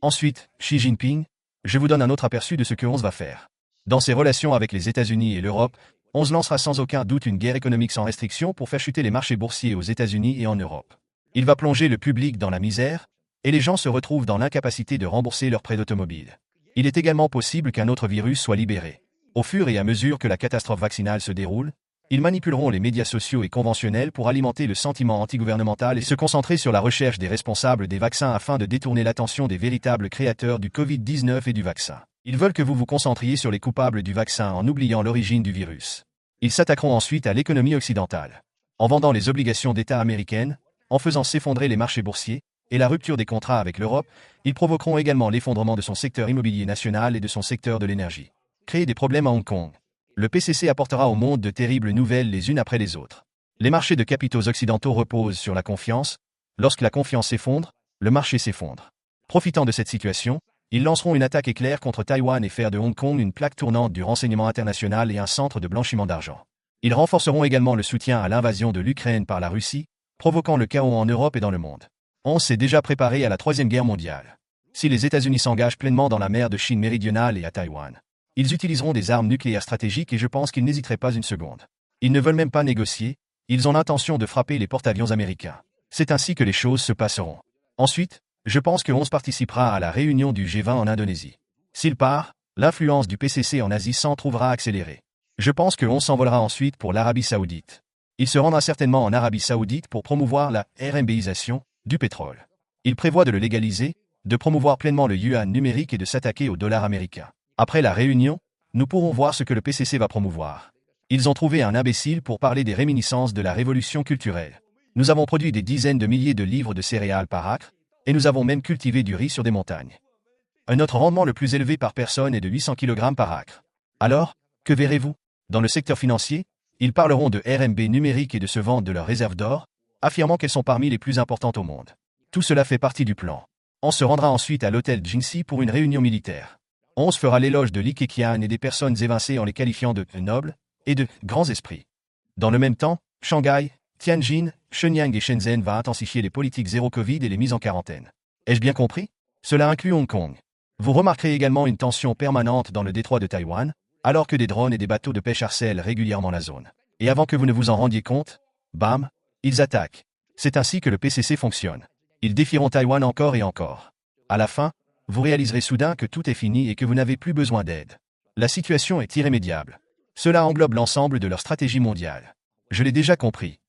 Ensuite, Xi Jinping, je vous donne un autre aperçu de ce que 11 va faire. Dans ses relations avec les États-Unis et l'Europe, 11 lancera sans aucun doute une guerre économique sans restriction pour faire chuter les marchés boursiers aux États-Unis et en Europe. Il va plonger le public dans la misère, et les gens se retrouvent dans l'incapacité de rembourser leurs prêts d'automobile. Il est également possible qu'un autre virus soit libéré. Au fur et à mesure que la catastrophe vaccinale se déroule, ils manipuleront les médias sociaux et conventionnels pour alimenter le sentiment antigouvernemental et se concentrer sur la recherche des responsables des vaccins afin de détourner l'attention des véritables créateurs du Covid-19 et du vaccin. Ils veulent que vous vous concentriez sur les coupables du vaccin en oubliant l'origine du virus. Ils s'attaqueront ensuite à l'économie occidentale. En vendant les obligations d'État américaines, en faisant s'effondrer les marchés boursiers, et la rupture des contrats avec l'Europe, ils provoqueront également l'effondrement de son secteur immobilier national et de son secteur de l'énergie. Créer des problèmes à Hong Kong. Le PCC apportera au monde de terribles nouvelles les unes après les autres. Les marchés de capitaux occidentaux reposent sur la confiance. Lorsque la confiance s'effondre, le marché s'effondre. Profitant de cette situation, ils lanceront une attaque éclair contre Taïwan et faire de Hong Kong une plaque tournante du renseignement international et un centre de blanchiment d'argent. Ils renforceront également le soutien à l'invasion de l'Ukraine par la Russie, provoquant le chaos en Europe et dans le monde. On s'est déjà préparé à la Troisième Guerre mondiale. Si les États-Unis s'engagent pleinement dans la mer de Chine méridionale et à Taïwan, ils utiliseront des armes nucléaires stratégiques et je pense qu'ils n'hésiteraient pas une seconde. Ils ne veulent même pas négocier, ils ont l'intention de frapper les porte-avions américains. C'est ainsi que les choses se passeront. Ensuite, je pense que 11 participera à la réunion du G20 en Indonésie. S'il part, l'influence du PCC en Asie s'en trouvera accélérée. Je pense que 11 s'envolera ensuite pour l'Arabie Saoudite. Il se rendra certainement en Arabie Saoudite pour promouvoir la RMBisation du pétrole. Il prévoit de le légaliser, de promouvoir pleinement le yuan numérique et de s'attaquer au dollar américain. Après la réunion, nous pourrons voir ce que le PCC va promouvoir. Ils ont trouvé un imbécile pour parler des réminiscences de la révolution culturelle. Nous avons produit des dizaines de milliers de livres de céréales par acre, et nous avons même cultivé du riz sur des montagnes. Notre rendement le plus élevé par personne est de 800 kg par acre. Alors, que verrez-vous? Dans le secteur financier, ils parleront de RMB numérique et de se vendre de leurs réserves d'or, affirmant qu'elles sont parmi les plus importantes au monde. Tout cela fait partie du plan. On se rendra ensuite à l'hôtel Jingxi pour une réunion militaire. On se fera l'éloge de Li Keqiang et des personnes évincées en les qualifiant de nobles et de grands esprits. Dans le même temps, Shanghai, Tianjin, Shenyang et Shenzhen va intensifier les politiques zéro Covid et les mises en quarantaine. Ai-je bien compris? Cela inclut Hong Kong. Vous remarquerez également une tension permanente dans le détroit de Taïwan, alors que des drones et des bateaux de pêche harcèlent régulièrement la zone. Et avant que vous ne vous en rendiez compte, bam, ils attaquent. C'est ainsi que le PCC fonctionne. Ils défieront Taïwan encore et encore. À la fin, vous réaliserez soudain que tout est fini et que vous n'avez plus besoin d'aide. La situation est irrémédiable. Cela englobe l'ensemble de leur stratégie mondiale. Je l'ai déjà compris.